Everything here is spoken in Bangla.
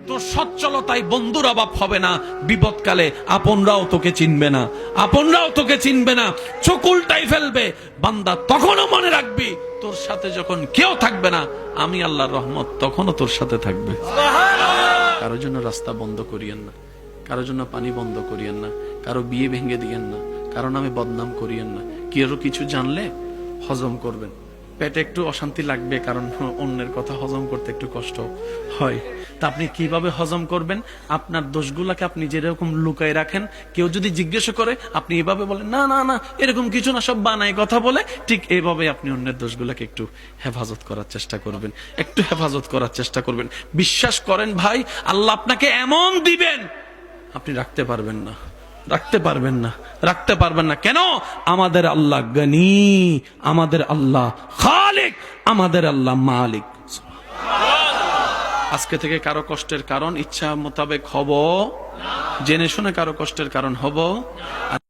তোর সচ্ছলতায় বন্ধুর অভাব হবে না, বিপদকালে আপনরাও তোকে চিনবে না, আপনরাও তোকে চিনবে না, চোখ উল্টাই ফেলবে। বান্দা তখনও মনে রাখবি, তোর সাথে যখন কেউ থাকবে না, আমি আল্লাহর রহমত তখনও তোর সাথে থাকবে। কারোর জন্য রাস্তা বন্ধ করিয়েন না, কারোর জন্য পানি বন্ধ করিয়েন না, কারো বিয়ে ভেঙে দিয়েন না, কারো নামে বদনাম করিয়েন না। কেউ কিছু জানলে হজম করবেন, পেটে একটু অশান্তি লাগবে, কারণ অন্যের কথা হজম করতে একটু কষ্ট হয়। তা আপনি কিভাবে হজম করবেন? আপনার দোষগুলাকে আপনি যেরকম লুকায় রাখেন, কেউ যদি জিজ্ঞেস করে আপনি এভাবে বলেন, না না না এরকম কিছু না, সব বানায় কথা বলে। ঠিক এইভাবে আপনি অন্যের দোষগুলাকে একটু হেফাজত করার চেষ্টা করবেন, একটু হেফাজত করার চেষ্টা করবেন। বিশ্বাস করেন ভাই, আল্লাহ আপনাকে এমন দিবেন আপনি রাখতে পারবেন না, রাখতে পারবেন না, রাখতে পারবেন না। কেন? আমাদের আল্লাহ গনি, আমাদের আল্লাহ খালিক, আমাদের আল্লাহ মালিক। আজকে থেকে কারো কষ্টের কারণ ইচ্ছা মোতাবেক হব, জেনে শুনে কারো কষ্টের কারণ হব।